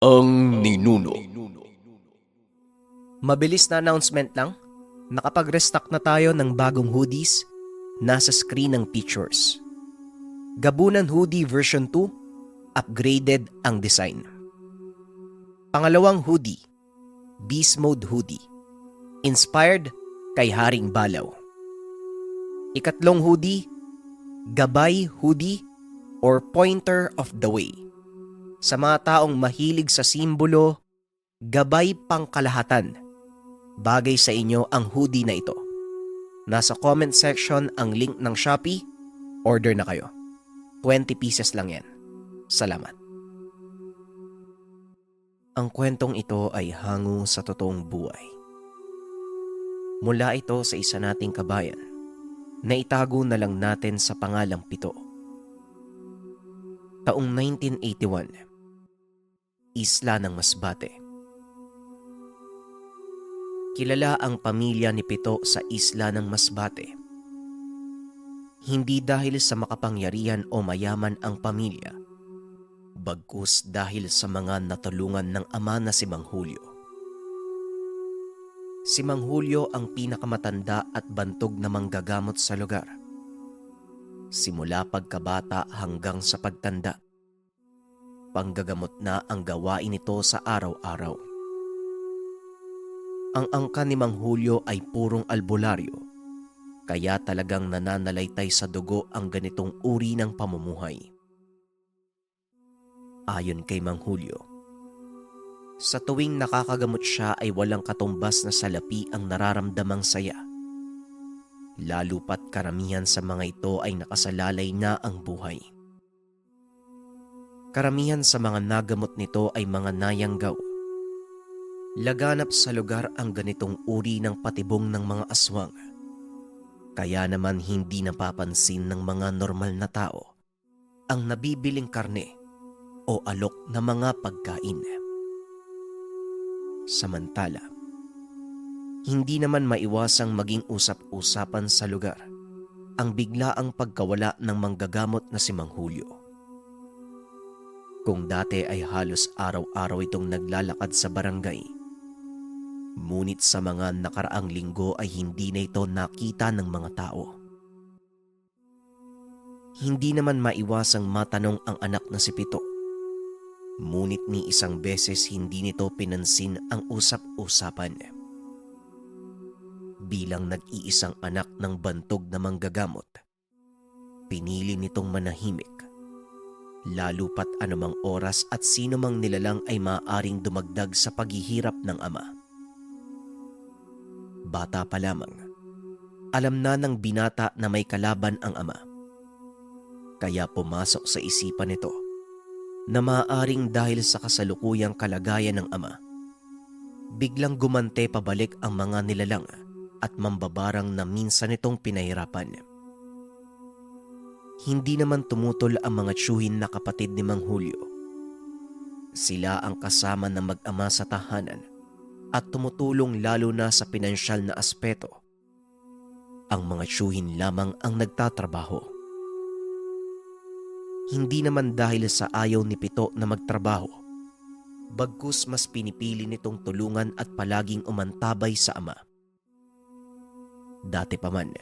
Ang ninuno. Mabilis na announcement lang. Nakapag-restock na tayo ng bagong hoodies. Nasa screen ng pictures. Gabunan Hoodie version 2, upgraded ang design. Pangalawang hoodie, Beast Mode Hoodie. Inspired kay Haring Balaw. Ikatlong hoodie, Gabay Hoodie or Pointer of the Way. Sa mga taong mahilig sa simbolo, gabay pangkalahatan. Bagay sa inyo ang hoodie na ito. Nasa comment section ang link ng Shopee. Order na kayo. 20 pieces lang yan. Salamat. Ang kwentong ito ay hango sa totoong buhay. Mula ito sa isa nating kabayan na itago na lang natin sa pangalang Pito. Taong 1981, Isla ng Masbate. Kilala ang pamilya ni Pito sa Isla ng Masbate. Hindi dahil sa makapangyarihan o mayaman ang pamilya, bagkus dahil sa mga natulungan ng ama na si Mang Julio. Si Mang Julio ang pinakamatanda at bantog na manggagamot sa lugar. Simula pagkabata hanggang sa pagtanda, panggagamot na ang gawain nito sa araw-araw. Ang angka ni Mang Julio ay purong albularyo, kaya talagang nananalaytay sa dugo ang ganitong uri ng pamumuhay. Ayon kay Mang Julio, sa tuwing nakakagamot siya ay walang katumbas na salapi ang nararamdamang saya. Lalo pat karamihan sa mga ito ay nakasalalay na ang buhay. Karamihan sa mga nagamot nito ay mga nayanggaw. Laganap sa lugar ang ganitong uri ng patibong ng mga aswang. Kaya naman hindi napapansin ng mga normal na tao ang nabibiling karne o alok na mga pagkain. Samantala, hindi naman maiwasang maging usap-usapan sa lugar ang biglaang pagkawala ng manggagamot na si Mang Julio. Kung dati ay halos araw-araw itong naglalakad sa barangay, ngunit sa mga nakaraang linggo ay hindi na ito nakita ng mga tao. Hindi naman maiwasang matanong ang anak na si Pito, ngunit ni isang beses hindi nito pinansin ang usap-usapan. Bilang nag-iisang anak ng bantog na manggagamot, pinili nitong manahimik, lalo pat anumang oras at sino mang nilalang ay maaaring dumagdag sa paghihirap ng ama. Bata pa lamang, alam na ng binata na may kalaban ang ama. Kaya pumasok sa isipan nito na maaaring dahil sa kasalukuyang kalagayan ng ama, biglang gumante pabalik ang mga nilalang at mambabarang na minsan nitong pinahirapan. Hindi naman tumutol ang mga tiyuhin na kapatid ni Mang Julio. Sila ang kasama ng mag-ama sa tahanan at tumutulong lalo na sa pinansyal na aspeto. Ang mga tiyuhin lamang ang nagtatrabaho. Hindi naman dahil sa ayaw ni Pito na magtrabaho, bagkus mas pinipili nitong tulungan at palaging umantabay sa ama. Dati pa man,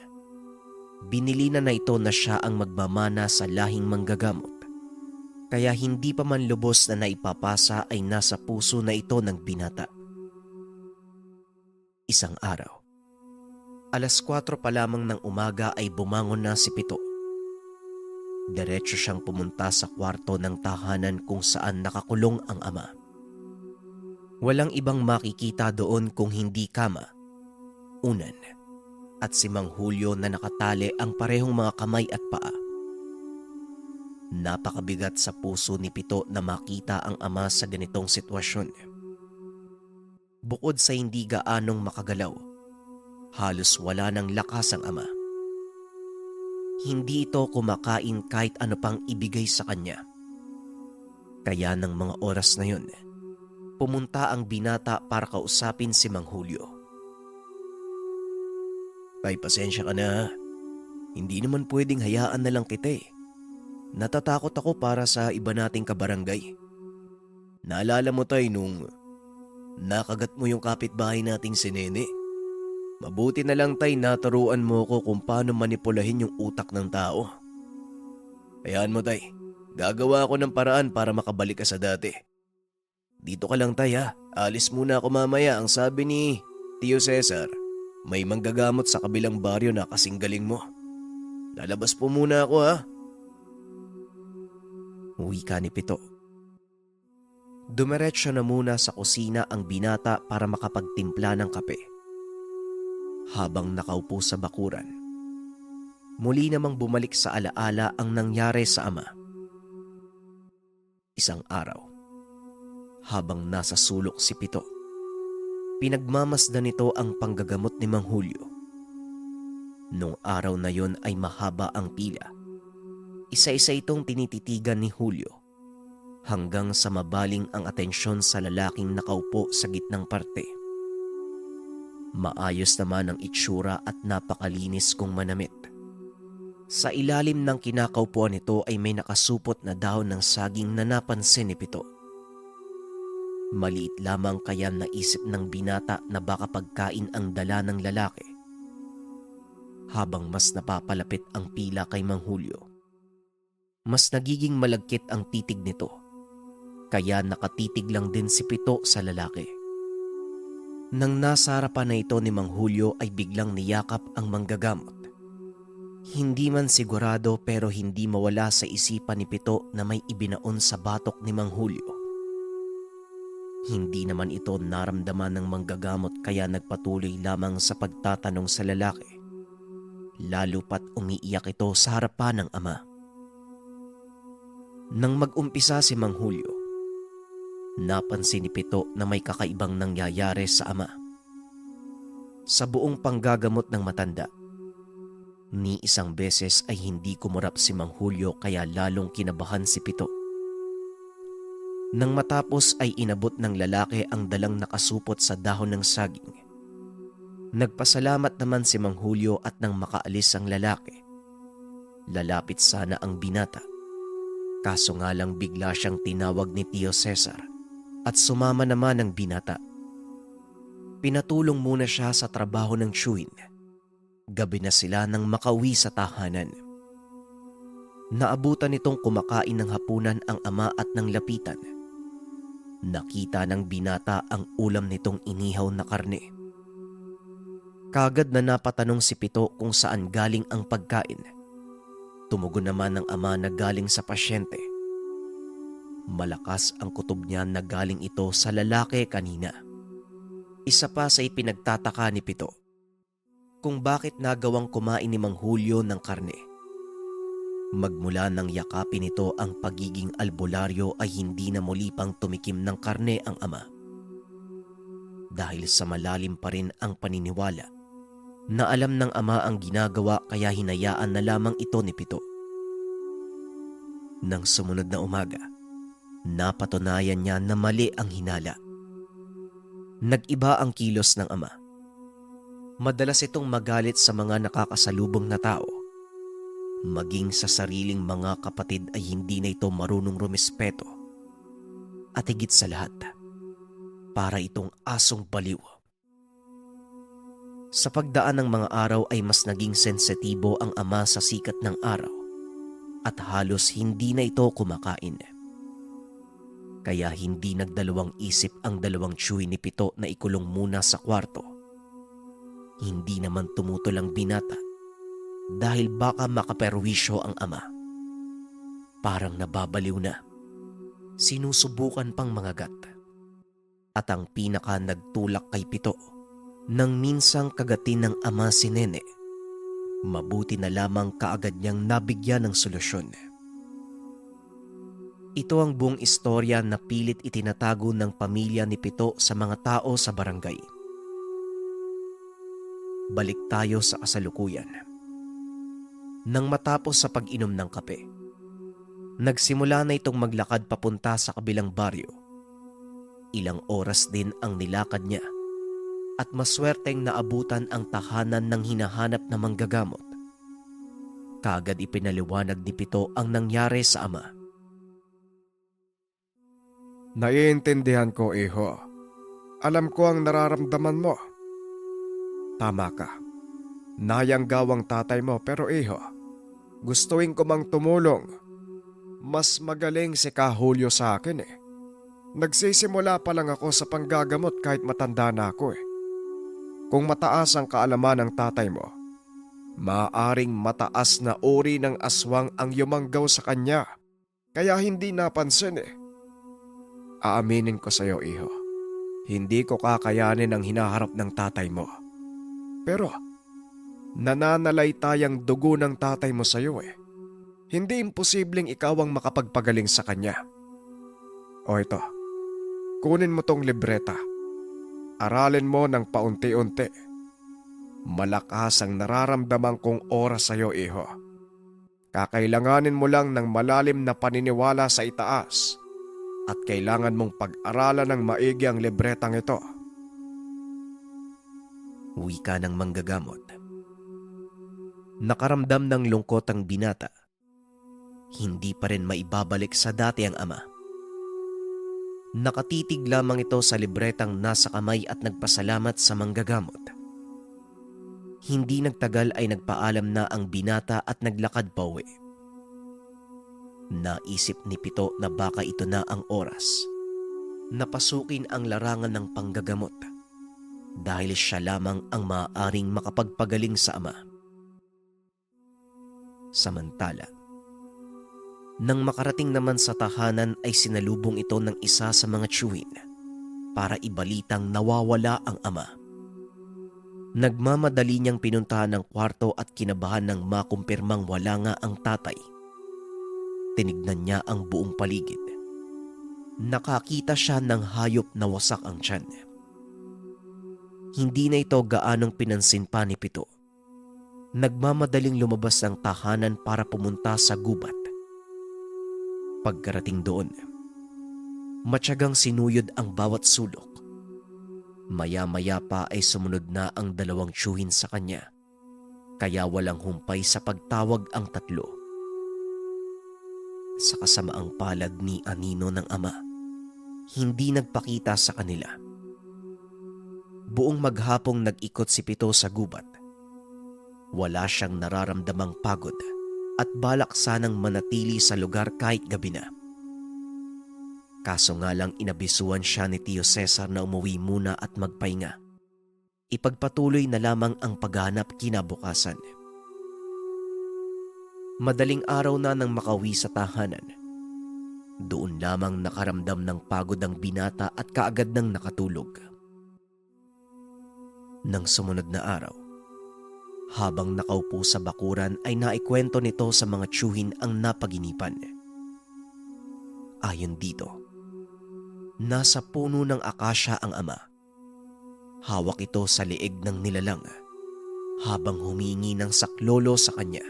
binili na ito na siya ang magmamana sa lahing manggagamot, kaya hindi pa man lubos na naipapasa ay nasa puso na ito ng binata. Isang araw, alas 4 pa lamang ng umaga ay bumangon na si Pito. Diretso siyang pumunta sa kwarto ng tahanan kung saan nakakulong ang ama. Walang ibang makikita doon kung hindi kama, unan, at si Mang Julio na nakatali ang parehong mga kamay at paa. Napakabigat sa puso ni Pito na makita ang ama sa ganitong sitwasyon. Bukod sa hindi gaanong makagalaw, halos wala ng lakas ang ama. Hindi ito kumakain kahit ano pang ibigay sa kanya. Kaya ng mga oras na yun, pumunta ang binata para kausapin si Mang Julio. "Tay, pasensya ka na. Hindi naman pwedeng hayaan na lang kita eh. Natatakot ako para sa iba nating kabarangay. Naalala mo tay nung nakagat mo yung kapitbahay nating si Nene? Mabuti na lang tay naturuan mo ko kung paano manipulahin yung utak ng tao. Hayaan mo tay, gagawa ako ng paraan para makabalik ka sa dati. Dito ka lang tay ha, alis muna ako mamaya. Ang sabi ni Tio Cesar, may manggagamot sa kabilang baryo na kasing galing mo. Lalabas po muna ako ha. Uwi ka ni Pito. Dumiretso na muna sa kusina ang binata para makapagtimpla ng kape. Habang nakaupo sa bakuran, muli namang bumalik sa alaala ang nangyari sa ama. Isang araw, habang nasa sulok si Pito, pinagmamasdan nito ang panggagamot ni Mang Julio. Nung araw na yon ay mahaba ang pila. Isa-isa itong tinititigan ni Julio hanggang sa mabaling ang atensyon sa lalaking nakaupo sa gitnang parte. Maayos naman ang itsura at napakalinis kung manamit. Sa ilalim ng kinakaupuan nito ay may nakasupot na dahon ng saging na napansin ni Pito. Maliit lamang kaya naisip ng binata na baka pagkain ang dala ng lalaki. Habang mas napapalapit ang pila kay Mang Julio, mas nagiging malagkit ang titig nito, kaya nakatitig lang din si Pito sa lalaki. Nang nasa harapan na ito ni Mang Julio ay biglang niyakap ang manggagamot. Hindi man sigurado pero hindi mawala sa isipan ni Pito na may ibinaon sa batok ni Mang Julio. Hindi naman ito naramdaman ng manggagamot kaya nagpatuloy lamang sa pagtatanong sa lalaki. Lalo pat umiiyak ito sa harapan ng ama. Nang mag-umpisa si Mang Julio, napansin ni Pito na may kakaibang nangyayari sa ama. Sa buong panggagamot ng matanda, ni isang beses ay hindi kumurap si Mang Julio kaya lalong kinabahan si Pito. Nang matapos ay inabot ng lalaki ang dalang nakasupot sa dahon ng saging. Nagpasalamat naman si Mang Julio at nang makaalis ang lalaki, lalapit sana ang binata. Kaso nga lang bigla siyang tinawag ni Tio Cesar at sumama naman ang binata. Pinatulong muna siya sa trabaho ng tiyuhin. Gabi na sila nang makauwi sa tahanan. Naabutan nitong kumakain ng hapunan ang ama at nang lapitan. Nakita ng binata ang ulam nitong inihaw na karne. Kagad na napatanong si Pito kung saan galing ang pagkain. Tumugon naman ng ama na galing sa pasyente. Malakas ang kutob niya na galing ito sa lalaki kanina. Isa pa sa ipinagtataka ni Pito kung bakit nagawang kumain ni Mang Julio ng karne. Magmula nang yakapin nito ang pagiging albularyo ay hindi na muli pang tumikim ng karne ang ama. Dahil sa malalim pa rin ang paniniwala na alam ng ama ang ginagawa kaya hinayaan na lamang ito ni Pito. Nang sumunod na umaga, napatunayan niya na mali ang hinala. Nag-iba ang kilos ng ama. Madalas itong magalit sa mga nakakasalubong na tao. Maging sa sariling mga kapatid ay hindi na ito marunong rumispeto. At higit sa lahat, para itong asong baliw. Sa pagdaan ng mga araw ay mas naging sensitibo ang ama sa sikat ng araw at halos hindi na ito kumakain. Kaya hindi nagdalawang isip ang dalawang tiyuhin ni Pito na ikulong muna sa kwarto. Hindi naman tumutol ang binata dahil baka makaperwisyo ang ama. Parang nababaliw na. Sinusubukan pang mangagat. At ang pinaka nagtulak kay Pito nang minsang kagatin ng ama si Nene. Mabuti na lamang kaagad niyang nabigyan ng solusyon. Ito ang buong istorya na pilit itinatago ng pamilya ni Pito sa mga tao sa barangay. Balik tayo sa kasalukuyan. Nang matapos sa pag-inom ng kape, nagsimula na itong maglakad papunta sa kabilang baryo. Ilang oras din ang nilakad niya at maswerteng naabutan ang tahanan ng hinahanap na manggagamot. Kaagad ipinaliwanag ni Pito ang nangyari sa ama. Naiintindihan ko, iho. Alam ko ang nararamdaman mo. Tama ka. Nayanggaw ang tatay mo pero iho, gustuin ko mang tumulong. Mas magaling si Ka Julio sa akin eh. Nagsisimula pa lang ako sa panggagamot kahit matanda na ako eh. Kung mataas ang kaalaman ng tatay mo, maaaring mataas na uri ng aswang ang yumanggaw sa kanya. Kaya hindi napansin eh. Aaminin ko sa iyo, iho. Hindi ko kakayanin ang hinaharap ng tatay mo. Pero, nananalaytayang dugo ng tatay mo sa iyo eh. Hindi imposibleng ikaw ang makapagpagaling sa kanya. O ito, kunin mo tong libreta. Aralin mo ng paunti-unti. Malakas ang nararamdaman kong oras sa iyo, iho. Kakailanganin mo lang ng malalim na paniniwala sa itaas at kailangan mong pag-aralan ng maigi ang libretang ito. Wika ng manggagamot. Nakaramdam ng lungkot ang binata. Hindi pa rin maibabalik sa dati ang ama. Nakatitig lamang ito sa libretang nasa kamay at nagpasalamat sa manggagamot. Hindi nagtagal ay nagpaalam na ang binata at naglakad pauwi. Naisip ni Pito na baka ito na ang oras. Napasukin ang larangan ng panggagamot dahil siya lamang ang maaaring makapagpagaling sa ama. Samantala, nang makarating naman sa tahanan ay sinalubong ito ng isa sa mga tiyuhin para ibalitang nawawala ang ama. Nagmamadali niyang pinuntahan ng kwarto at kinabahan ng makumpirmang wala nga ang tatay. Tinignan niya ang buong paligid. Nakakita siya ng hayop na wasak ang tiyan. Hindi na ito gaanong pinansin pa ni Pito. Nagmamadaling lumabas ng tahanan para pumunta sa gubat. Pagkarating doon, matyagang sinuyod ang bawat sulok. Maya-maya pa ay sumunod na ang dalawang tiyuhin sa kanya, kaya walang humpay sa pagtawag ang tatlo. Sa kasamaang palad ni anino ng ama, hindi nagpakita sa kanila. Buong maghapong nag-ikot si Pito sa gubat. Wala siyang nararamdamang pagod at balak sanang manatili sa lugar kahit gabi na. Kaso nga lang inabisuan siya ni Tio Cesar na umuwi muna at magpahinga. Ipagpatuloy na lamang ang paghahanap kinabukasan. Madaling araw na nang makauwi sa tahanan. Doon lamang nakaramdam ng pagod ang binata at kaagad nang nakatulog. Nang sumunod na araw, habang nakaupo sa bakuran ay naikwento nito sa mga tiyuhin ang napaginipan. Ayon dito, nasa puno ng akasya ang ama. Hawak ito sa leeg ng nilalang habang humingi ng saklolo sa kanya.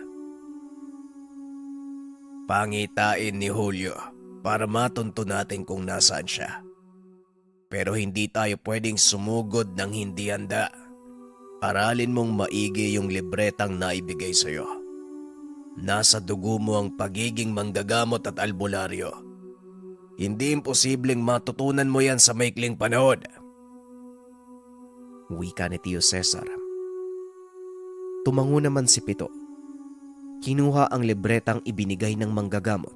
Pangitain ni Julio para matunto natin kung nasaan siya. Pero hindi tayo pwedeng sumugod ng hindi handa. Aralin mong maigi yung libretang naibigay sa'yo. Nasa dugo mo ang pagiging manggagamot at albularyo. Hindi imposibleng matutunan mo yan sa maikling panahon. Wika ni Tio Cesar. Tumango naman si Pito. Kinuha ang libretang ibinigay ng manggagamot.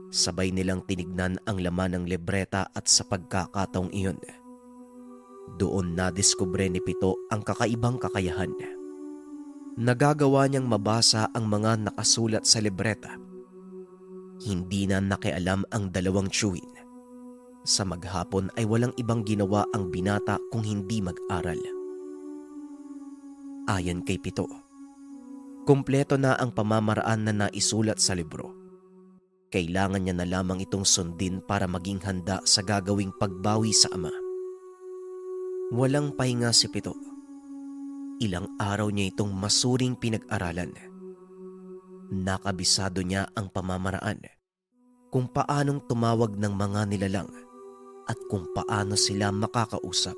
Sabay nilang tinignan ang laman ng libreta at sa pagkakataong iyon, doon nadiskubre ni Pito ang kakaibang kakayahan. Nagagawa niyang mabasa ang mga nakasulat sa libreta. Hindi na nakialam ang dalawang tiyuhin. Sa maghapon ay walang ibang ginawa ang binata kung hindi mag-aral. Ayon kay Pito, kumpleto na ang pamamaraan na naisulat sa libro. Kailangan niya na lamang itong sundin para maging handa sa gagawing pagbawi sa ama. Walang pahinga si Pito. Ilang araw niya itong masuring pinag-aralan. Nakabisado niya ang pamamaraan, kung paanong tumawag ng mga nilalang at kung paano sila makakausap.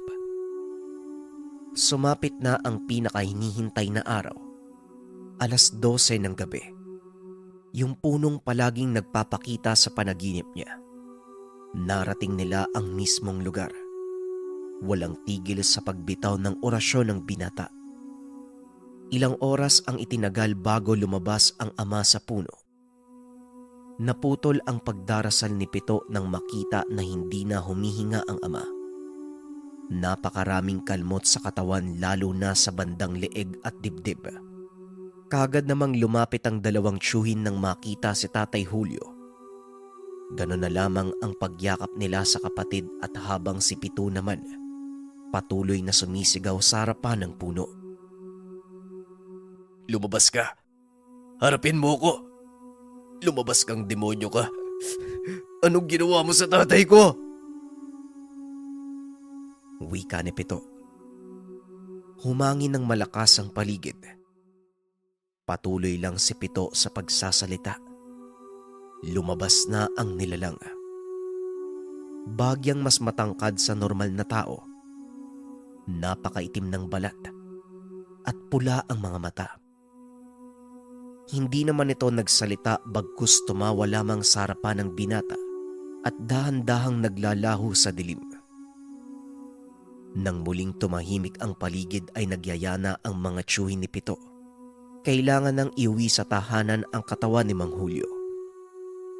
Sumapit na ang pinakahinihintay na araw. 12:00 ng gabi. Yung punong palaging nagpapakita sa panaginip niya. Narating nila ang mismong lugar. Walang tigil sa pagbitaw ng orasyon ng binata. Ilang oras ang itinagal bago lumabas ang ama sa puno. Naputol ang pagdarasal ni Pito nang makita na hindi na humihinga ang ama. Napakaraming kalmot sa katawan lalo na sa bandang leeg at dibdib. Kagad namang lumapit ang dalawang tiyuhin nang makita si Tatay Julio. Ganon na lamang ang pagyakap nila sa kapatid at habang si Pito naman patuloy na sumisigaw sa harapan ng puno. Lumabas ka. Harapin mo ko. Lumabas kang demonyo ka. Anong ginawa mo sa tatay ko? Wika ni Pito. Humangin ng malakas ang paligid. Patuloy lang si Pito sa pagsasalita. Lumabas na ang nilalang. Bagyang mas matangkad sa normal na tao. Napakaitim ng balat at pula ang mga mata. Hindi naman ito nagsalita bagkus tumawa lamang sa harapan ng binata at dahan-dahang naglalaho sa dilim. Nang muling tumahimik ang paligid ay nagyayana ang mga tiyuhin ni Pito. Kailangan nang iuwi sa tahanan ang katawan ni Mang Julio.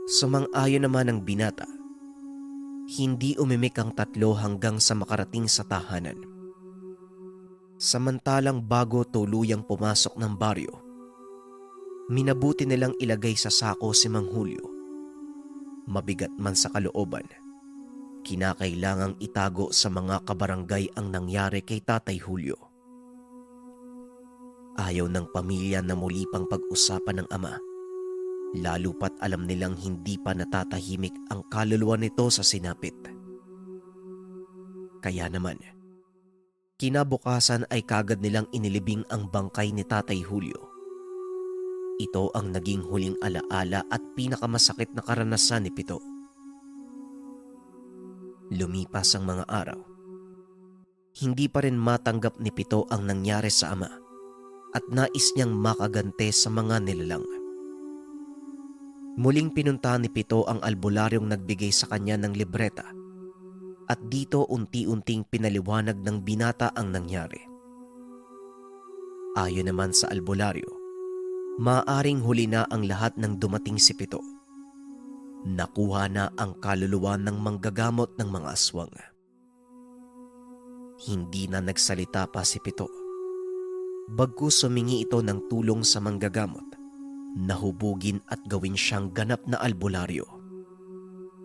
Sumang-ayon naman ang binata. Hindi umimik ang tatlo hanggang sa makarating sa tahanan. Samantalang bago tuluyang pumasok ng baryo, minabuti nilang ilagay sa sako si Mang Julio. Mabigat man sa kalooban, kinakailangang itago sa mga kabarangay ang nangyari kay Tatay Julio. Ayaw ng pamilya na muli pang pag-usapan ng ama, lalo pat alam nilang hindi pa natatahimik ang kaluluwa nito sa sinapit. Kaya naman, kinabukasan ay kagad nilang inilibing ang bangkay ni Tatay Julio. Ito ang naging huling alaala at pinakamasakit na karanasan ni Pito. Lumipas ang mga araw. Hindi pa rin matanggap ni Pito ang nangyari sa ama at nais niyang makagante sa mga nilalang. Muling pinuntahan ni Pito ang albularyong nagbigay sa kanya ng libreta at dito unti-unting pinaliwanag ng binata ang nangyari. Ayon naman sa albularyo, maaring huli na ang lahat ng dumating si Pito. Nakuha na ang kaluluwa ng manggagamot ng mga aswang. Hindi na nagsalita pa si Pito. Bagkus sumingi ito ng tulong sa manggagamot, nahubugin at gawin siyang ganap na albularyo.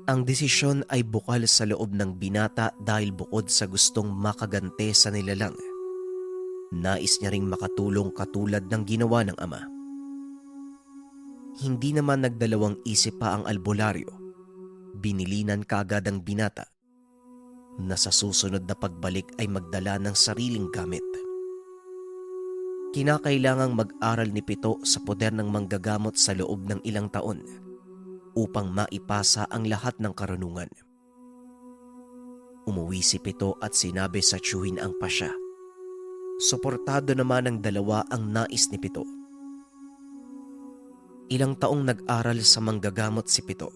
Ang desisyon ay bukal sa loob ng binata dahil bukod sa gustong makagante sa nilalang, nais niya ring makatulong katulad ng ginawa ng ama. Hindi naman nagdalawang isip pa ang albularyo. Binilinan kaagad ang binata na sa susunod na pagbalik ay magdala ng sariling gamit. Kinakailangang mag-aral ni Pito sa poder ng manggagamot sa loob ng ilang taon upang maipasa ang lahat ng karunungan. Umuwi si Pito at sinabi sa tiyuhin ang pasya. Suportado naman ng dalawa ang nais ni Pito. Ilang taong nag-aral sa manggagamot si Pito.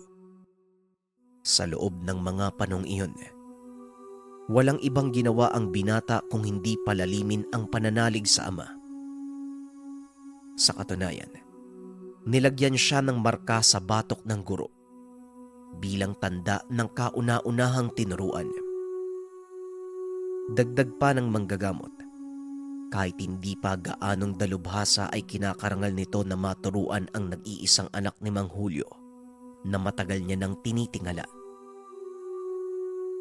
Sa loob ng mga panong iyon, walang ibang ginawa ang binata kung hindi palalimin ang pananalig sa ama. Sa katunayan, nilagyan siya ng marka sa batok ng guro bilang tanda ng kauna-unahang tinuruan. Dagdag pa ng manggagamot, kahit hindi pa gaanong dalubhasa ay kinakarangal nito na maturuan ang nag-iisang anak ni Mang Julio na matagal niya nang tinitingala.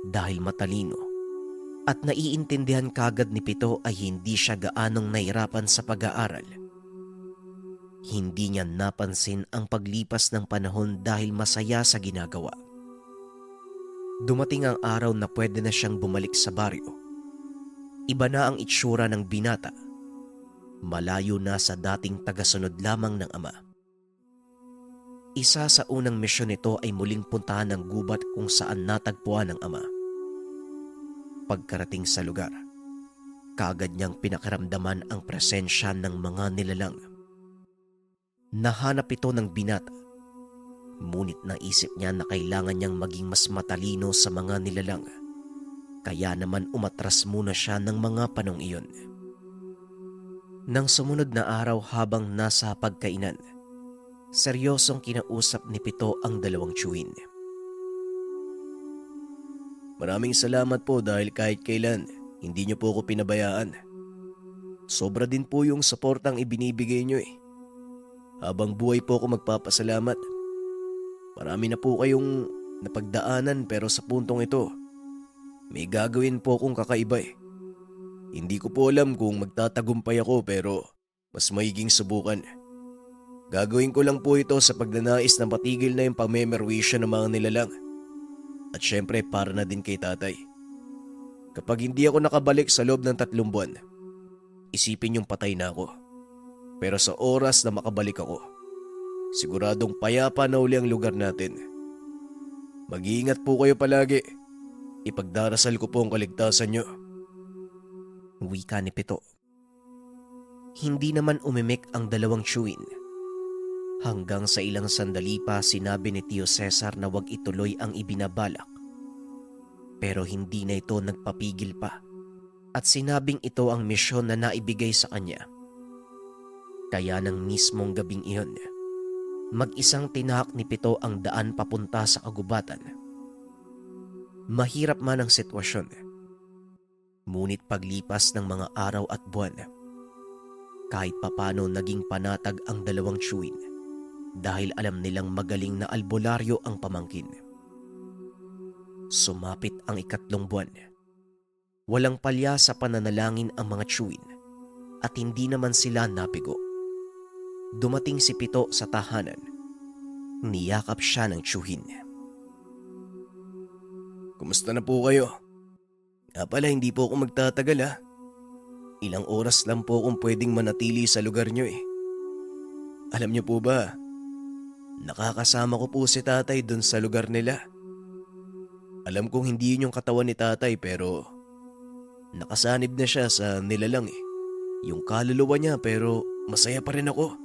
Dahil matalino at naiintindihan kagad ni Pito ay hindi siya gaanong nahirapan sa pag-aaral. Hindi niya napansin ang paglipas ng panahon dahil masaya sa ginagawa. Dumating ang araw na pwede na siyang bumalik sa baryo. Iba na ang itsura ng binata. Malayo na sa dating tagasunod lamang ng ama. Isa sa unang misyon nito ay muling puntahan ng gubat kung saan natagpuan ng ama. Pagkarating sa lugar, kaagad niyang pinakiramdaman ang presensya ng mga nilalang. Nahanap ito ng binata. Ngunit naisip niya na kailangan niyang maging mas matalino sa mga nilalang. Kaya naman umatras muna siya ng mga panong iyon. Nang sumunod na araw habang nasa pagkainan, seryosong kinausap ni Pito ang dalawang tiyuhin. Maraming salamat po dahil kahit kailan, hindi niyo po ako pinabayaan. Sobra din po yung suportang ibinibigay niyo eh. Habang buhay po ako magpapasalamat. Marami na po kayong napagdaanan pero sa puntong ito, may gagawin po akong kakaiba eh. Hindi ko po alam kung magtatagumpay ako pero mas maiging subukan. Gagawin ko lang po ito sa pagnanais na patigil na yung pagmemerwisyo ng mga nilalang. At syempre para na din kay tatay. Kapag hindi ako nakabalik sa loob ng 3 buwan, isipin yung patay na ako. Pero sa oras na makabalik ako, siguradong payapa na uli ang lugar natin. Mag-iingat po kayo palagi. Ipagdarasal ko po ang kaligtasan nyo. Wika ni Pito. Hindi naman umimik ang dalawang tiyuhin. Hanggang sa ilang sandali pa sinabi ni Tio Cesar na wag ituloy ang ibinabalak. Pero hindi na ito nagpapigil pa at sinabing ito ang misyon na naibigay sa kanya. Kaya nang mismong gabing iyon, mag-isang tinahak ni Pito ang daan papunta sa kagubatan. Mahirap man ang sitwasyon, ngunit paglipas ng mga araw at buwan, kahit papano naging panatag ang dalawang tiyuhin dahil alam nilang magaling na albularyo ang pamangkin. Sumapit ang 3 buwan. Walang palya sa pananalangin ang mga tiyuhin at hindi naman sila nabigo. Dumating si Pito sa tahanan. Niyakap siya ng tiyuhin. Kumusta na po kayo? Nga pala hindi po ako magtatagal ha. Ilang oras lang po akong pwedeng manatili sa lugar nyo eh. Alam nyo po ba, nakakasama ko po si tatay dun sa lugar nila. Alam kong hindi yun yung katawan ni tatay pero nakasanib na siya sa nilalang eh. Yung kaluluwa niya pero masaya pa rin ako.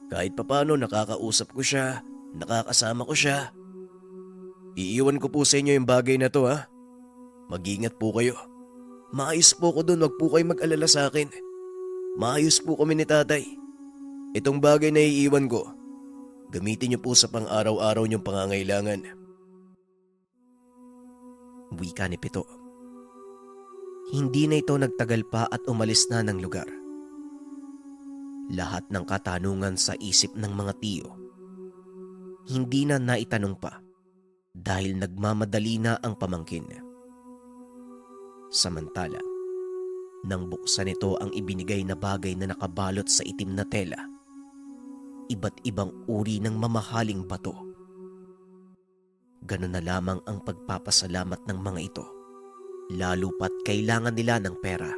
Kahit papano nakakausap ko siya, nakakasama ko siya. Iiwan ko po sa inyo yung bagay na to ha. Mag-ingat po kayo. Maayos po ko dun, wag po kayo mag-alala sa akin. Maayos po kami ni tatay. Itong bagay na iiwan ko, gamitin niyo po sa pang-araw-araw niyong pangangailangan. Wika ni Pito. Hindi na ito nagtagal pa at umalis na ng lugar. Lahat ng katanungan sa isip ng mga tiyo, hindi na naitanong pa dahil nagmamadali na ang pamangkin. Samantala, nang buksan ito ang ibinigay na bagay na nakabalot sa itim na tela, iba't ibang uri ng mamahaling bato. Ganun na lamang ang pagpapasalamat ng mga ito, lalo pat kailangan nila ng pera.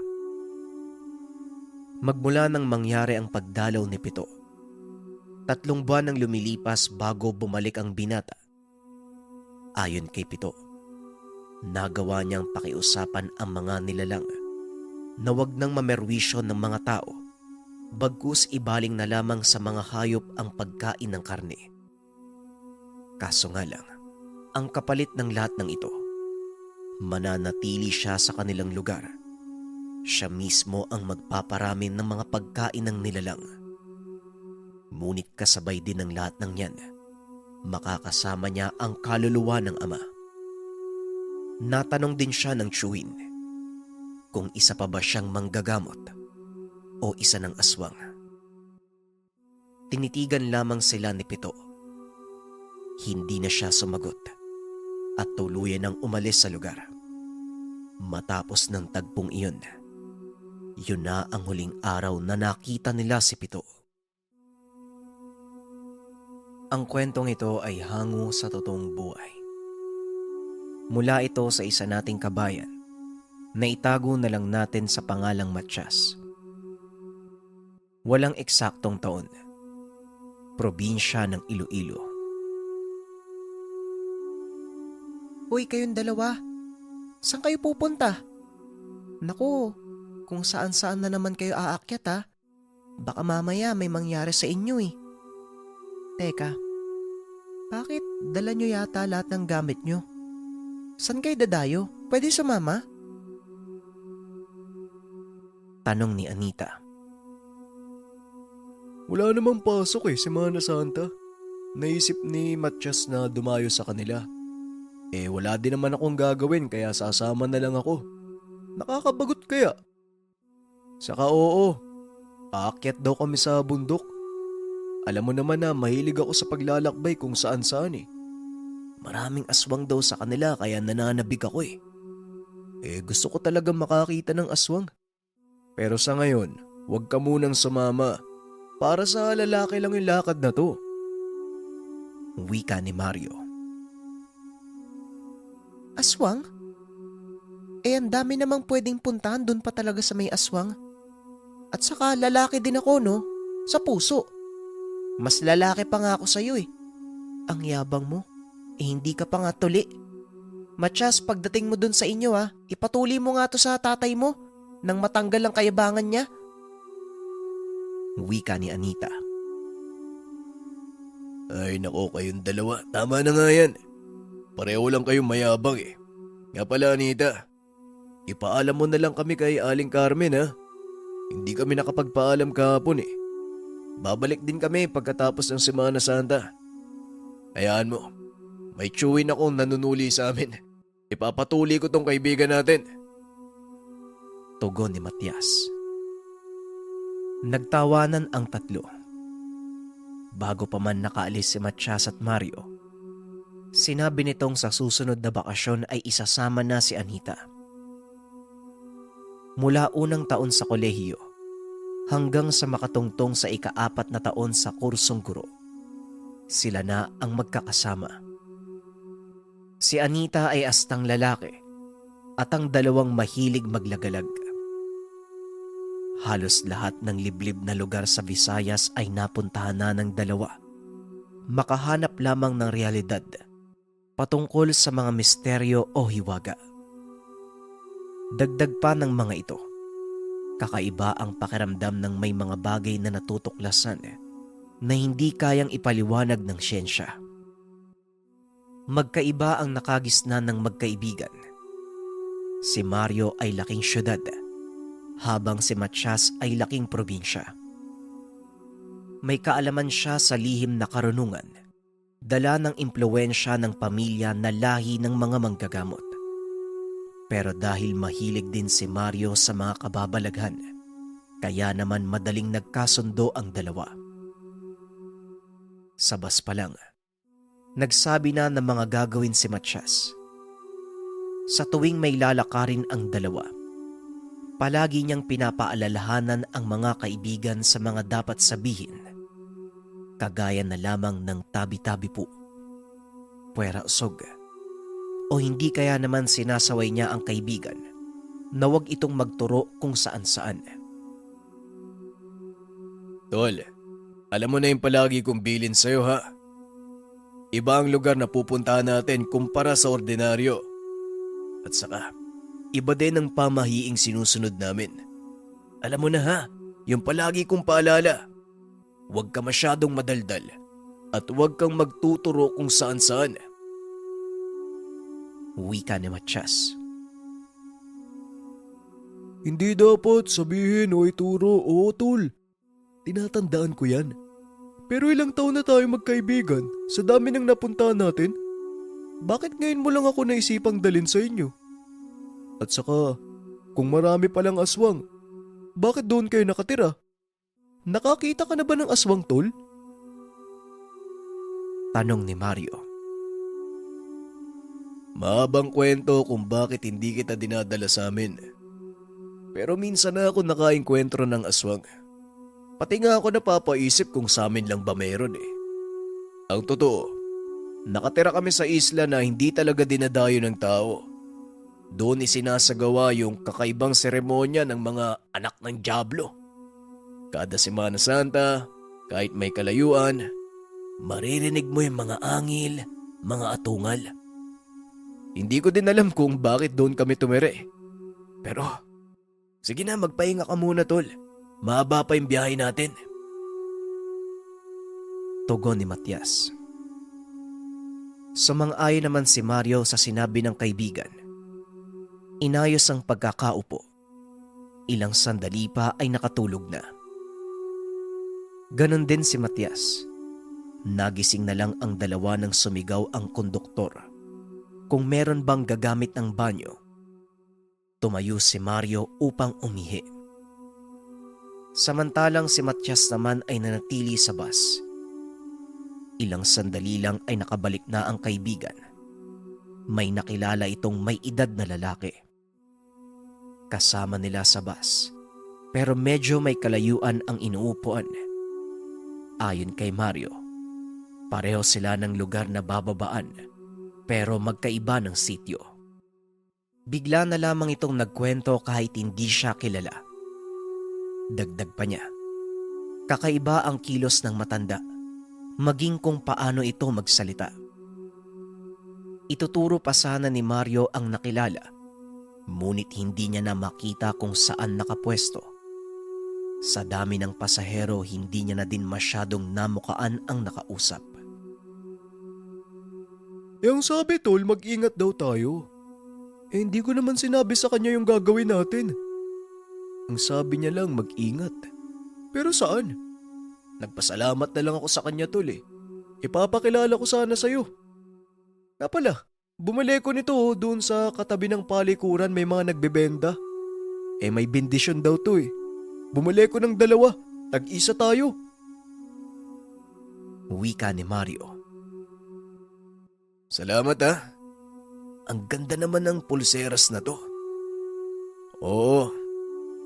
Magmula nang mangyari ang pagdalaw ni Pito, 3 buwan ang lumilipas bago bumalik ang binata. Ayon kay Pito, nagawa niyang pakiusapan ang mga nilalang na wag nang mamerwisyo ng mga tao, bagkus ibaling na lamang sa mga hayop ang pagkain ng karne. Kaso nga lang, ang kapalit ng lahat ng ito, mananatili siya sa kanilang lugar. Siya mismo ang magpaparami ng mga pagkain ng nilalang. Ngunit kasabay din ng lahat ng yan, makakasama niya ang kaluluwa ng ama. Natanong din siya ng tiyuhin kung isa pa ba siyang manggagamot o isa ng aswang. Tinitigan lamang sila ni Pito. Hindi na siya sumagot at tuluyan ang umalis sa lugar. Matapos ng tagpong iyon, yun na ang huling araw na nakita nila si Pito. Ang kwentong ito ay hango sa totoong buhay. Mula ito sa isa nating kabayan na itago na lang natin sa pangalang Matyas. Walang eksaktong taon. Probinsya ng Iloilo. Hoy, kayong dalawa. Saan kayo pupunta? Naku, kung saan-saan na naman kayo aakyat ha. Baka mamaya may mangyari sa inyo eh. Teka, Bakit dala nyo yata lahat ng gamit nyo? San kayo dadayo? Pwede sumama? Tanong ni Anita. Wala namang pasok Semana Santa. Naisip ni Matias na dumayo sa kanila. Wala din naman akong gagawin kaya sasama na lang ako. Nakakabagot kaya? Saka oo, aakyat daw kami sa bundok. Alam mo naman na mahilig ako sa paglalakbay kung saan-saan Maraming aswang daw sa kanila kaya nananabik ako gusto ko talaga makakita ng aswang. Pero sa ngayon, huwag ka munang sumama. Para sa lalaki lang yung lakad na to. Wika ni Mario. Aswang? Ang dami namang pwedeng puntahan doon pa talaga sa may aswang. At saka lalaki din ako, no? Sa puso. Mas lalaki pa nga ako sa'yo Ang yabang mo. Hindi ka pa nga tuli. Matias, pagdating mo doon sa inyo ipatuli mo nga to sa tatay mo nang matanggal ang kayabangan niya. Wika ni Anita. Ay nako kayong dalawa, tama na nga yan. Pareho lang kayong mayabang Nga pala Anita, ipaalam mo na lang kami kay Aling Carmen Hindi kami nakapagpaalam kahapon Babalik din kami pagkatapos ng Semana Santa. Hayaan mo, may chewin akong nanunuli sa amin. Ipapatuli ko tong kaibigan natin. Tugon ni Matias. Nagtawanan ang tatlo. Bago pa man nakaalis si Matias at Mario, sinabi nitong sa susunod na bakasyon ay isasama na si Anita. Mula unang taon sa kolehiyo hanggang sa makatungtong sa ika-4 na taon sa kursong guro, sila na ang magkakasama. Si Anita ay astang lalaki at ang dalawang mahilig maglagalag. Halos lahat ng liblib na lugar sa Visayas ay napuntahan na ng dalawa. Makahanap lamang ng realidad patungkol sa mga misteryo o hiwaga. Dagdag pa ng mga ito, kakaiba ang pakiramdam ng may mga bagay na natutuklasan na hindi kayang ipaliwanag ng siyensya. Magkaiba ang nakagisnan ng magkaibigan. Si Mario ay laking syudad, habang si Matias ay laking probinsya. May kaalaman siya sa lihim na karunungan, dala ng impluwensya ng pamilya na lahi ng mga manggagamot. Pero dahil mahilig din si Mario sa mga kababalaghan, kaya naman madaling nagkasundo ang dalawa. Sabas pa lang, nagsabi na ng mga gagawin si Matias. Sa tuwing may lalakarin ang dalawa, palagi niyang pinapaalalahanan ang mga kaibigan sa mga dapat sabihin, kagaya na lamang ng tabi-tabi po, puwera usog, o hindi kaya naman sinasaway niya ang kaibigan na huwag itong magturo kung saan-saan. Tol, alam mo na yung palagi kong bilin sa'yo Iba ang lugar na pupuntahan natin kumpara sa ordinaryo. At saka, iba din ang pamahiing sinusunod namin. Alam mo na yung palagi kong paalala. Huwag ka masyadong madaldal at huwag kang magtuturo kung saan-saan. Wika ni Matias. Hindi dapat sabihin o ituro, tol. Tinatandaan ko yan. Pero ilang taon na tayo magkaibigan sa dami ng napuntahan natin. Bakit ngayon mo lang ako naisipang dalin sa inyo? At saka, kung marami palang aswang, bakit doon kayo nakatira? Nakakita ka na ba ng aswang, tol? Tanong ni Mario. Mahabang kwento kung bakit hindi kita dinadala sa amin. Pero minsan na ako nakaengkwentro ng aswang. Pati nga ako napapaisip kung sa amin lang ba meron Ang totoo, nakatira kami sa isla na hindi talaga dinadayo ng tao. Doon isinasagawa yung kakaibang seremonya ng mga anak ng dyablo. Kada Semana Santa, kahit may kalayuan, maririnig mo yung mga angil, mga atungal. Hindi ko din alam kung bakit doon kami tumire. Pero, sige na magpahinga ka muna tol. Mahaba pa yung biyahe natin. Tugon ni Matias. Sumang-ayon naman si Mario sa sinabi ng kaibigan. Inayos ang pagkakaupo. Ilang sandali pa ay nakatulog na. Ganon din si Matias. Nagising na lang ang dalawa nang sumigaw ang konduktor. Kung meron bang gagamit ng banyo, tumayo si Mario upang umihi. Samantalang si Matias naman ay nanatili sa bus. Ilang sandali lang ay nakabalik na ang kaibigan. May nakilala itong may edad na lalaki. Kasama nila sa bus, pero medyo may kalayuan ang inuupuan. Ayon kay Mario, pareho sila ng lugar na bababaan, pero magkaiba ng sityo. Bigla na lamang itong nagkwento kahit hindi siya kilala. Dagdag pa niya, kakaiba ang kilos ng matanda, maging kung paano ito magsalita. Ituturo pa sana ni Mario ang nakilala, ngunit hindi niya na makita kung saan nakapwesto. Sa dami ng pasahero, hindi niya na din masyadong namukaan ang nakausap. Yung sabi tol, mag-ingat daw tayo. Hindi ko naman sinabi sa kanya yung gagawin natin. Ang sabi niya lang mag-ingat. Pero saan? Nagpasalamat na lang ako sa kanya tol eh. Ipapakilala ko sana sa'yo. Nga pala, bumili ko nito doon sa katabi ng palikuran may mga nagbebenda. May bendisyon daw to eh. Bumili ko ng 2, tag-isa tayo. Wika ni Mario. Salamat ah. Ang ganda naman ng pulseras na to. Oo,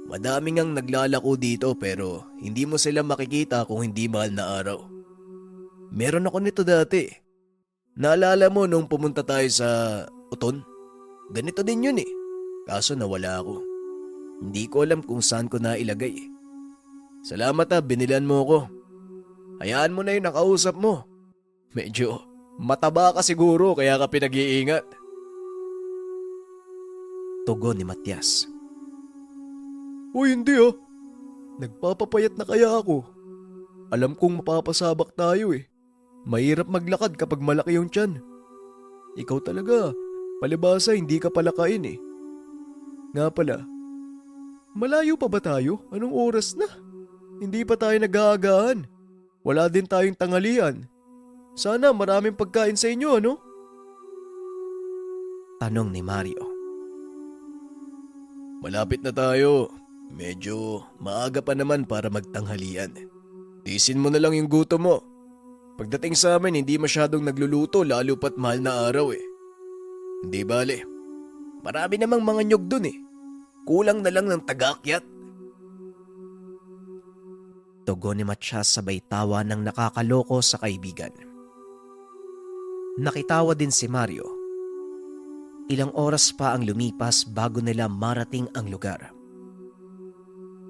madaming ang naglalako dito pero hindi mo sila makikita kung hindi mahal na araw. Meron ako nito dati. Naalala mo nung pumunta tayo sa Uton? Ganito din yun eh. Kaso nawala ako. Hindi ko alam kung saan ko nailagay. Salamat ah, binilan mo ko. Hayaan mo na yung nakausap mo. Medyo mataba ka siguro kaya ka pinag-iingat. Tugon ni Matias. Uy, hindi ah. Nagpapapayat na kaya ako. Alam kong mapapasabak tayo eh. Mahirap maglakad kapag malaki yung tiyan. Ikaw talaga, palibasa hindi ka palakain eh. Nga pala, malayo pa ba tayo? Anong oras na? Hindi pa tayo nag-aagahan. Wala din tayong tanghalian. Sana maraming pagkain sa inyo, ano? Tanong ni Mario. Malapit na tayo. Medyo maaga pa naman para magtanghalian. Tisin mo na lang yung gutom mo. Pagdating sa amin, hindi masyadong nagluluto lalo pat mahal na araw eh. Hindi bale. Marami namang mga nyog dun eh. Kulang na lang ng tagakyat. Tugon ni Matias sabay tawa ng nakakaloko sa kaibigan. Nakitawa din si Mario. Ilang oras pa ang lumipas bago nila marating ang lugar.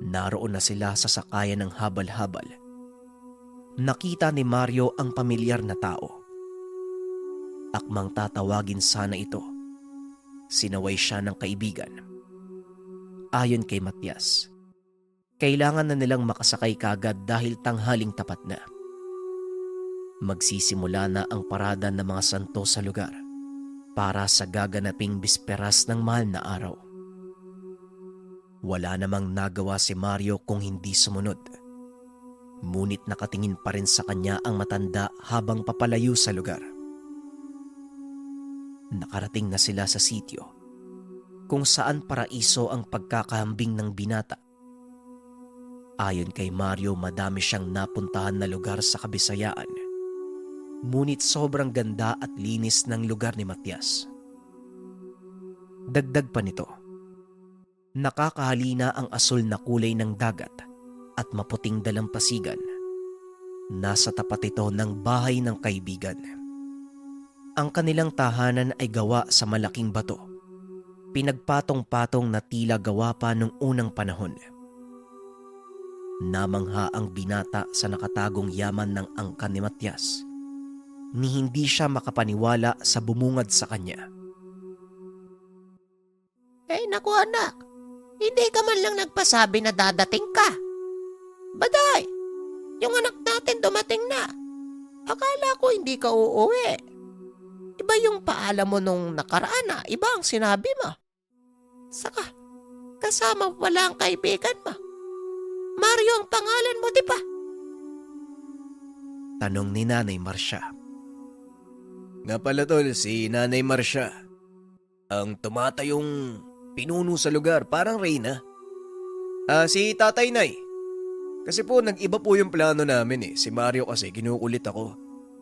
Naroon na sila sa sakayan ng habal-habal. Nakita ni Mario ang pamilyar na tao. Akmang tatawagin sana ito. Sinaway siya ng kaibigan. Ayon kay Matias, kailangan na nilang makasakay kagad dahil tanghaling tapat na. Magsisimula na ang parada ng mga santo sa lugar para sa gaganaping bisperas ng mahal na araw. Wala namang nagawa si Mario kung hindi sumunod. Ngunit nakatingin pa rin sa kanya ang matanda habang papalayo sa lugar. Nakarating na sila sa sityo kung saan paraiso ang pagkakahambing ng binata. Ayon kay Mario, madami siyang napuntahan na lugar sa Kabisayaan. Ngunit sobrang ganda at linis ng lugar ni Matias. Dagdag pa nito, nakakahalina ang asul na kulay ng dagat at maputing dalampasigan. Nasa tapat ito ng bahay ng kaibigan. Ang kanilang tahanan ay gawa sa malaking bato. Pinagpatong-patong na tila gawa pa nung unang panahon. Namangha ang binata sa nakatagong yaman ng angkan ni Matias. Ni hindi siya makapaniwala sa bumungad sa kanya. Naku anak, hindi ka man lang nagpasabi na dadating ka. Baday, yung anak natin dumating na. Akala ko hindi ka uuwi. Iba yung paalam mo nung nakaraan na, iba ang sinabi mo. Saka, kasama mo pala ang kaibigan mo. Mario ang pangalan mo, di ba? Tanong ni Nanay Marcia. Nga pala tol, si Nanay Marcia. Ang tumatayong pinuno sa lugar, parang Reyna. Si Tatay Nay. Kasi po nag-iba po yung plano namin eh. Si Mario kasi kinukulit ako.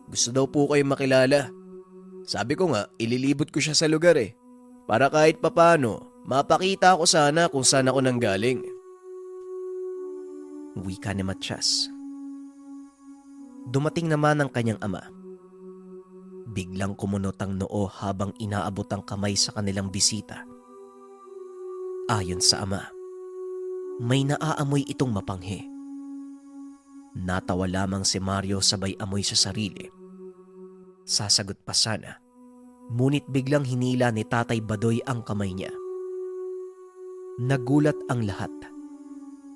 Gusto daw po kayo makilala. Sabi ko nga, ililibot ko siya sa lugar eh. Para kahit papano, mapakita ko sana kung saan ako nanggaling. Wika ni Matias. Dumating naman ang kanyang ama. Biglang kumunot ang noo habang inaabot ang kamay sa kanilang bisita. Ayon sa ama, may naaamoy itong mapanghi. Natawa lamang si Mario sabay amoy sa sarili. Sasagot pa sana, ngunit biglang hinila ni Tatay Badoy ang kamay niya. Nagulat ang lahat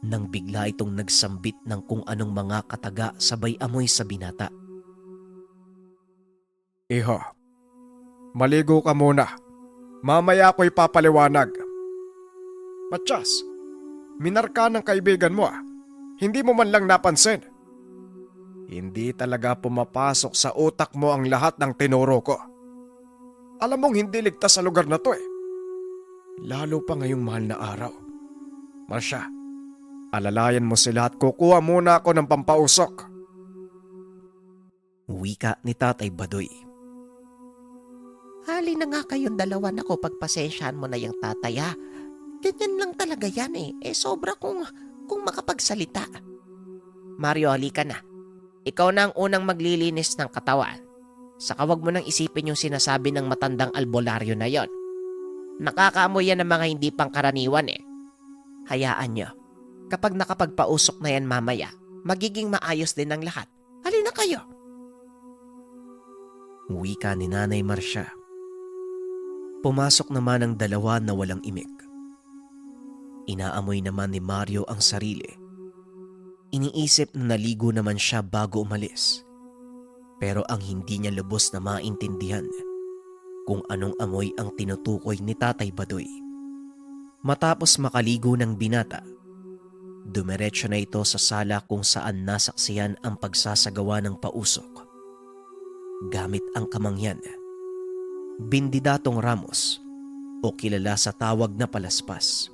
nang bigla itong nagsambit ng kung anong mga kataga sabay amoy sa binata. Iho, maligo ka muna. Mamaya ako'y papaliwanag. Matias, minarka ng kaibigan mo ah. Hindi mo man lang napansin. Hindi talaga pumapasok sa utak mo ang lahat ng tinuro ko. Alam mong hindi ligtas sa lugar na to eh. Lalo pa ngayong mahal na araw. Marcia, alalayan mo sila at kukuha muna ako ng pampausok. Wika ni Tatay Badoy. Hali na nga kayong dalawa na ko, pagpasensyahan mo na yung tatay ha. Ganyan lang talaga yan eh. Sobra kung makapagsalita. Mario, halika na. Ikaw na ang unang maglilinis ng katawan. Saka wag mo nang isipin yung sinasabi ng matandang albularyo na yon. Nakakaamoy yan ng mga hindi pangkaraniwan eh. Hayaan nyo. Kapag nakapagpausok na yan mamaya, magiging maayos din ang lahat. Halina kayo. Wika ni Nanay Marcia. Pumasok naman ang dalawa na walang imik. Inaamoy naman ni Mario ang sarili. Iniisip na naligo naman siya bago umalis. Pero ang hindi niya lubos na maintindihan kung anong amoy ang tinutukoy ni Tatay Badoy. Matapos makaligo ng binata, dumiretso na ito sa sala kung saan nasaksiyan ang pagsasagawa ng pausok. Gamit ang kamangyan, Bindidatong Ramos o kilala sa tawag na Palaspas.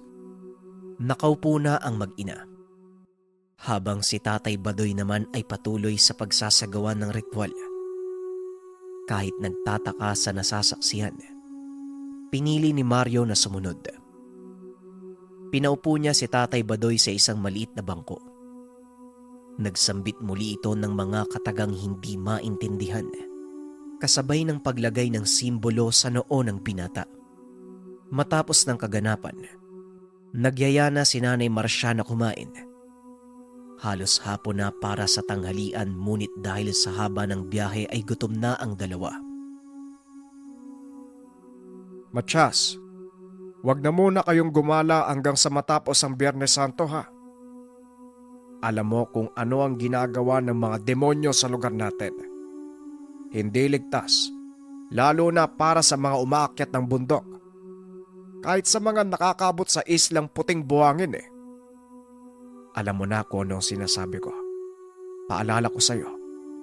Nakaupo na ang mag-ina. Habang si Tatay Badoy naman ay patuloy sa pagsasagawa ng ritual. Kahit nagtataka sa nasasaksihan, pinili ni Mario na sumunod. Pinaupo niya si Tatay Badoy sa isang maliit na bangko. Nagsambit muli ito ng mga katagang hindi maintindihan, kasabay ng paglagay ng simbolo sa noo ng binata. Matapos ng kaganapan, nagyaya na si Nanay Marcia na kumain. Halos hapon na para sa tanghalian, ngunit dahil sa haba ng biyahe ay gutom na ang dalawa. Matias, wag na muna kayong gumala hanggang sa matapos ang Biyernes Santo ha. Alam mo kung ano ang ginagawa ng mga demonyo sa lugar natin. Hindi ligtas, lalo na para sa mga umaakyat ng bundok. Kahit sa mga nakakabot sa islang puting buhangin eh. Alam mo na kung ano ang sinasabi ko. Paalala ko sa'yo,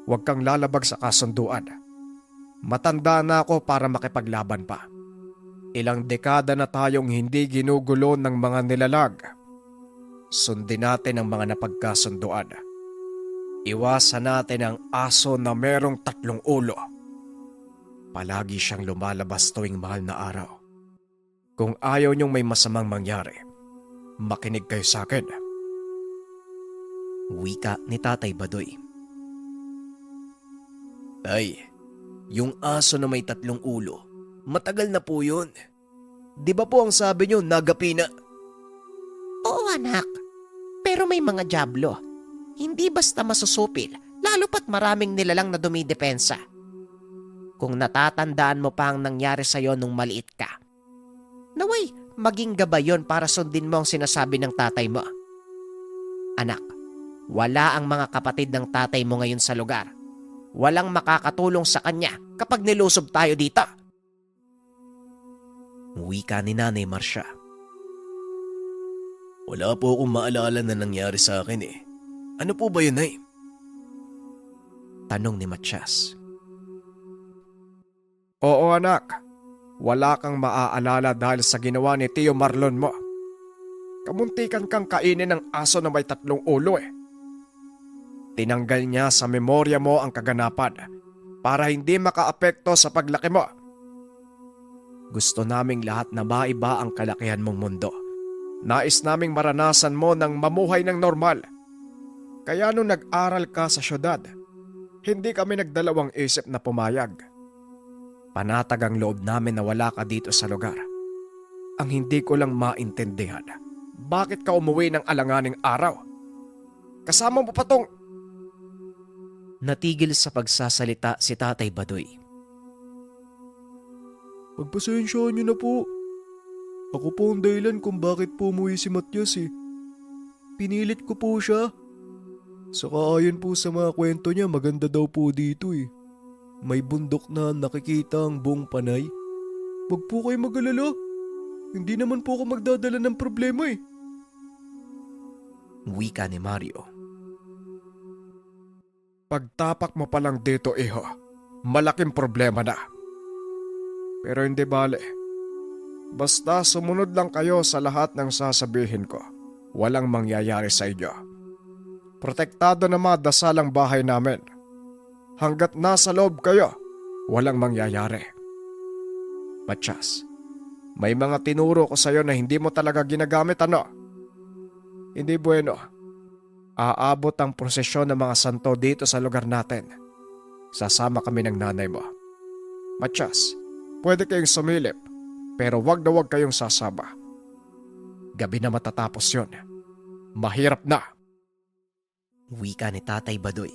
huwag kang lalabag sa kasunduan. Matanda na ako para makipaglaban pa. Ilang dekada na tayong hindi ginugulo ng mga nilalag. Sundin natin ang mga napagkasunduan. Iwasan natin ang aso na merong 3 ulo. Palagi siyang lumalabas tuwing mahal na araw. Kung ayaw niyong may masamang mangyari, makinig kayo sa akin. Wika ni Tatay Badoy. Tay, yung aso na may 3 ulo, matagal na po yun. Di ba po ang sabi niyo, nagapina? Oo anak, pero may mga dyablo. Hindi basta masusupil, lalo pat maraming nilalang na dumidepensa. Kung natatandaan mo pa ang nangyari sa'yo nung maliit ka, naway, maging gabay yon para sundin mo ang sinasabi ng tatay mo. Anak, wala ang mga kapatid ng tatay mo ngayon sa lugar. Walang makakatulong sa kanya kapag nilusob tayo dito. Wika ni Nanay Marcia. Wala po akong maalala na nangyari sa akin eh. Ano po ba yun, Nay? Tanong ni Matias. Oo anak, wala kang maaalala dahil sa ginawa ni Tio Marlon mo. Kamuntikan kang kainin ng aso na may 3 ulo eh. Tinanggal niya sa memorya mo ang kaganapan para hindi makaapekto sa paglaki mo. Gusto naming lahat na maiba ang kalakihan mong mundo. Nais naming maranasan mo ng mamuhay ng normal. Kaya nung nag-aral ka sa syudad, hindi kami nagdalawang isip na pumayag. Panatag ang loob namin na wala ka dito sa lugar. Ang hindi ko lang maintindihan, bakit ka umuwi ng alanganing araw? Kasama mo pa tong... Natigil sa pagsasalita si Tatay Badoy. Pagpasensyaan niyo na po. Ako po ang dahilan kung bakit po umuwi si Matias eh. Pinilit ko po siya. Saka ayon po sa mga kwento niya, maganda daw po dito eh. May bundok na nakikita ang buong panay. Huwag po kayo mag-alala. Hindi naman po ako magdadala ng problema eh. Wika ni Mario. Pagtapak mo pa lang dito, iho, malaking problema na. Pero hindi bale. Basta sumunod lang kayo sa lahat ng sasabihin ko. Walang mangyayari sa inyo. Protektado na madasalang bahay namin. Hanggat nasa loob kayo, walang mangyayari. Matias, may mga tinuro ko sa'yo na hindi mo talaga ginagamit ano? Hindi bueno. Aabot ang prosesyon ng mga santo dito sa lugar natin. Sasama kami ng nanay mo. Matias, pwede kayong sumilip, pero wag na wag kayong sasama. Gabi na matatapos yon. Mahirap na. Wika ni Tatay Badoy.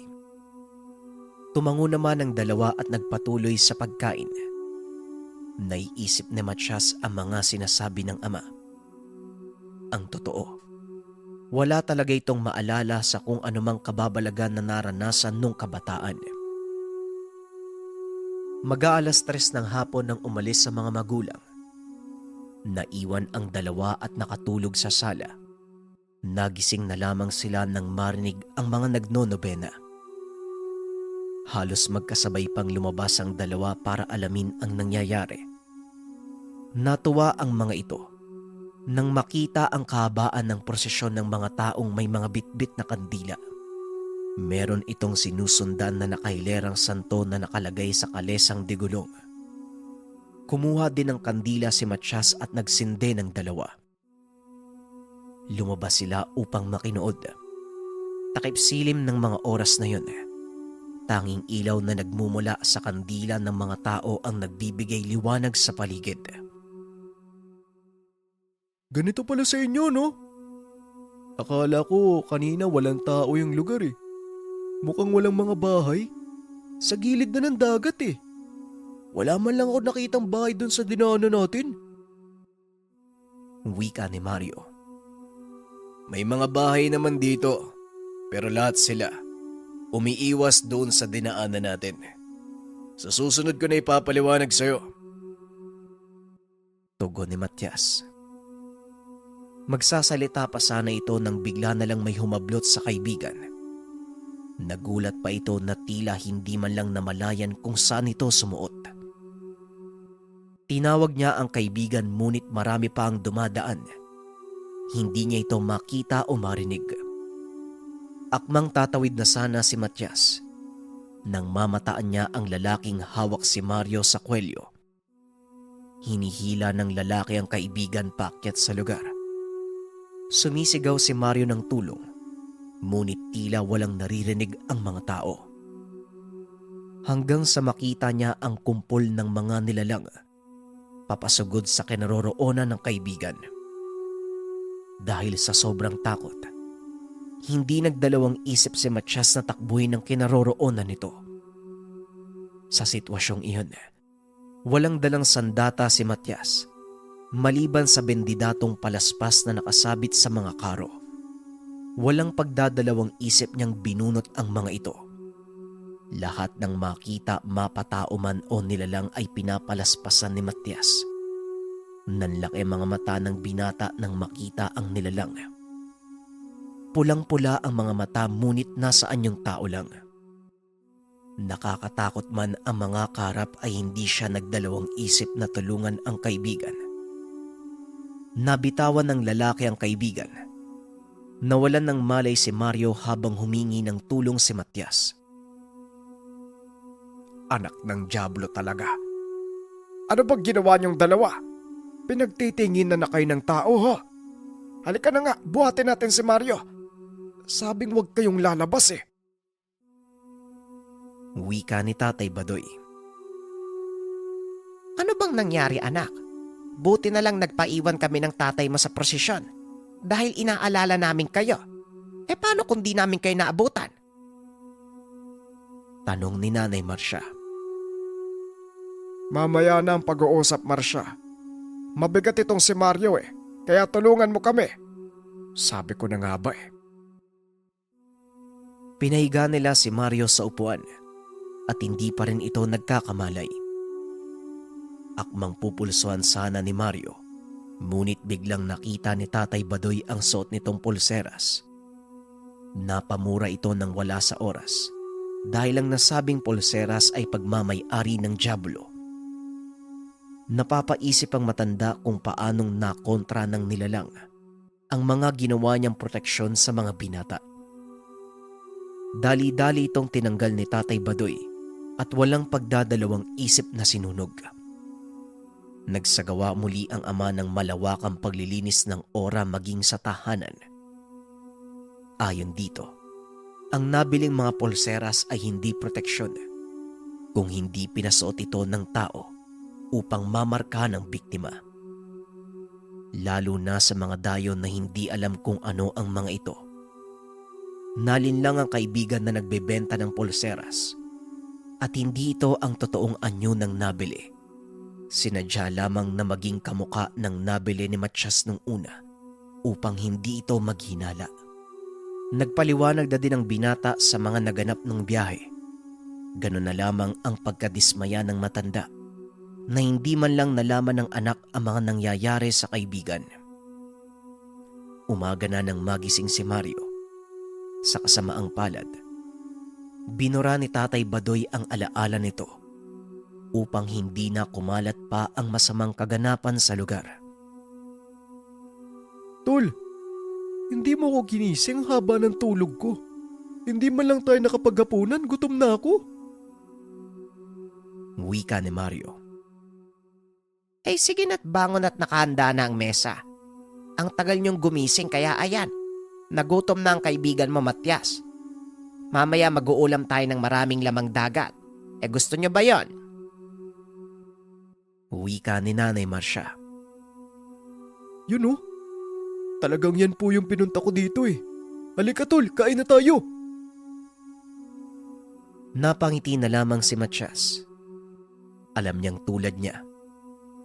Tumango naman ang dalawa at nagpatuloy sa pagkain. Naiisip ni Matias ang mga sinasabi ng ama. Ang totoo, wala talaga itong maalala sa kung anumang kababalagan na naranasan nung kabataan. Mag-aalas 3 ng hapon nang umalis sa mga magulang. Naiwan ang dalawa at nakatulog sa sala. Nagising na lamang sila nang marinig ang mga nagnonobena. Halos magkasabay pang lumabas ang dalawa para alamin ang nangyayari. Natuwa ang mga ito nang makita ang kahabaan ng prosesyon ng mga taong may mga bitbit na kandila. Meron itong sinusundan na nakahilerang santo na nakalagay sa kalesang digulong. Kumuha din ng kandila si Matias at nagsinde ng dalawa. Lumabas sila upang makinood. Takip silim ng mga oras na yun. Tanging ilaw na nagmumula sa kandila ng mga tao ang nagbibigay liwanag sa paligid. Ganito pala sa inyo, no? Akala ko kanina walang tao yung lugar eh. Mukhang walang mga bahay. Sa gilid na ng dagat eh. Wala man lang ako nakitang bahay dun sa dinaanan natin. Wika ni Mario. May mga bahay naman dito, pero lahat sila umiiwas doon sa dinaanan natin. Sa susunod ko na ipapaliwanag sa'yo. Tugon ni Matias. Magsasalita pa sana ito nang bigla na lang may humablot sa kaibigan. Nagulat pa ito na tila hindi man lang namalayan kung saan ito sumuot. Tinawag niya ang kaibigan ngunit marami pa ang dumadaan. Hindi niya ito makita o marinig. Akmang tatawid na sana si Matias nang mamataan niya ang lalaking hawak si Mario sa kwelyo. Hinihila ng lalaki ang kaibigan paakyat sa lugar. Sumisigaw si Mario ng tulong, ngunit tila walang naririnig ang mga tao. Hanggang sa makita niya ang kumpol ng mga nilalang, papasugod sa kinaroroonan ng kaibigan. Dahil sa sobrang takot, hindi nagdalawang isip si Matias na takbuhin ang kinaroroonan nito. Sa sitwasyong iyon, walang dalang sandata si Matias, maliban sa bendidatong palaspas na nakasabit sa mga karo. Walang pagdadalawang isip niyang binunot ang mga ito. Lahat ng makita, mapatao man o nilalang ay pinapalaspasan ni Matias. Nanlaki mga mata ng binata nang makita ang nilalang. Pulang-pula ang mga mata ngunit nasaan yung tao lang. Nakakatakot man ang mga karap ay hindi siya nagdalawang isip na tulungan ang kaibigan. Nabitawan ng lalaki ang kaibigan. Nawalan ng malay si Mario habang humingi ng tulong si Matias. Anak ng Diablo talaga. Ano bang ginawa niyong dalawa? Pinagtitingin na kayo ng tao, ha? Halika na nga, buhatin natin si Mario. Sabing huwag kayong lalabas eh. Wika ni Tatay Badoy. Ano bang nangyari, anak? Buti na lang nagpaiwan kami ng tatay mo sa prosesyon dahil inaalala namin kayo. Paano kung di namin kayo naabutan? Tanong ni Nanay Marcia. Mamaya na ang pag-uusap, Marcia. Mabigat itong si Mario eh, kaya tulungan mo kami. Sabi ko na nga ba eh. Pinahiga nila si Mario sa upuan at hindi pa rin ito nagkakamalay. Akmang pupulsuhan sana ni Mario, ngunit biglang nakita ni Tatay Badoy ang suot nitong pulseras. Napamura ito nang wala sa oras dahil ang nasabing pulseras ay pagmamay-ari ng Diablo. Napapaisip ang matanda kung paanong nakontra ng nilalang ang mga ginawa niyang proteksyon sa mga binata. Dali-dali itong tinanggal ni Tatay Badoy at walang pagdadalawang isip na sinunog. Nagsagawa muli ang ama ng malawakang paglilinis ng ora maging sa tahanan. Ayon dito, ang nabiling mga pulseras ay hindi proteksyon kung hindi pinasuot ito ng tao upang mamarka ng biktima. Lalo na sa mga dayon na hindi alam kung ano ang mga ito. Nalinlang ang kaibigan na nagbebenta ng pulseras at hindi ito ang totoong anyo ng nabili. Sinadya lamang na maging kamuka ng nabili ni Matias nung una upang hindi ito maghinala. Nagpaliwanag na din ang binata sa mga naganap ng biyahe. Ganun na lamang ang pagkadismaya ng matanda na hindi man lang nalaman ng anak ang mga nangyayari sa kaibigan. Umaga na nang magising si Mario. Sa kasamaang palad, binura ni Tatay Badoy ang alaala nito upang hindi na kumalat pa ang masamang kaganapan sa lugar. Tol, hindi mo ko ginising haba ng tulog ko. Hindi man lang tayo nakapaghapunan, gutom na ako. Wika ni Mario. Sige na't bangon at nakahanda na ang mesa. Ang tagal niyong gumising kaya ayan, nagutom na ang kaibigan mo, Matias. Mamaya mag-uulam tayo ng maraming lamang dagat. Gusto niyo ba yon? Wika ni Nanay Marcia. Yun oh, talagang yan po yung pinunta ko dito eh. Halika tol, kain na tayo. Napangiti na lamang si Matias. Alam niyang tulad niya,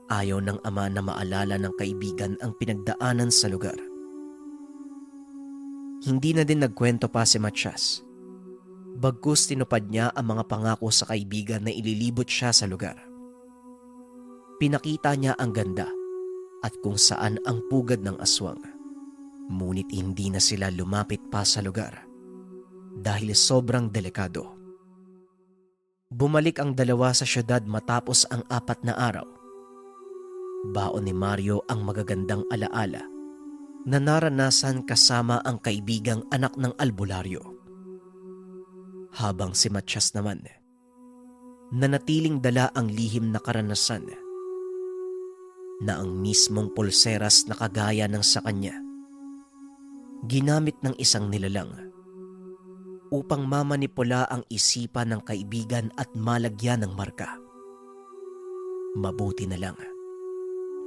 ayaw ng ama na maalala ng kaibigan ang pinagdaanan sa lugar. Hindi na din nagkwento pa si Matias. Bagkus tinupad niya ang mga pangako sa kaibigan na ililibot siya sa lugar. Pinakita niya ang ganda at kung saan ang pugad ng aswang. Ngunit hindi na sila lumapit pa sa lugar dahil sobrang delikado. Bumalik ang dalawa sa syudad matapos ang 4 na araw. Baon ni Mario ang magagandang alaala na naranasan kasama ang kaibigang anak ng albularyo. Habang si Matias naman, nanatiling dala ang lihim na karanasan na ang mismong pulseras na kagaya ng sa kanya, ginamit ng isang nilalang upang mamanipula ang isipan ng kaibigan at malagyan ng marka. Mabuti na lang,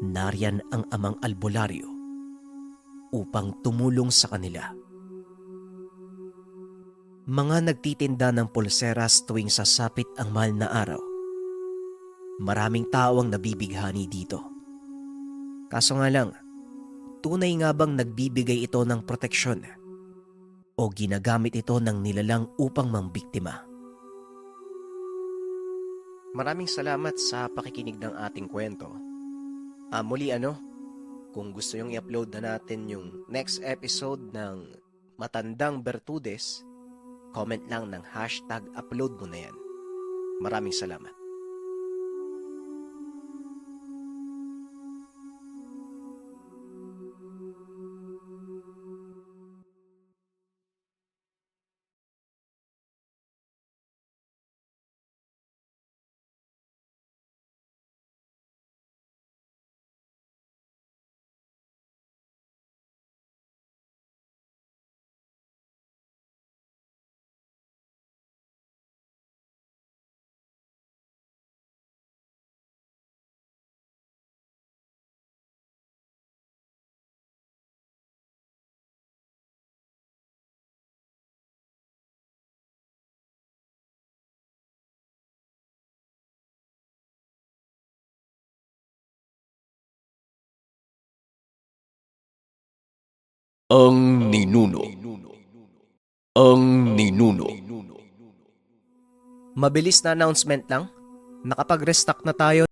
nariyan ang amang albularyo upang tumulong sa kanila. Mga nagtitinda ng pulseras tuwing sasapit ang mahal na araw. Maraming tao ang nabibighani dito. Kaso nga lang, tunay nga bang nagbibigay ito ng proteksyon o ginagamit ito ng nilalang upang mambiktima? Maraming salamat sa pakikinig ng ating kwento. Muli kung gusto nyong i-upload na natin yung next episode ng Matandang Bertudes, comment lang ng #upload mo na yan. Maraming salamat. Ang ninuno. Ang ninuno. Mabilis na announcement lang. Nakapag-restock na tayo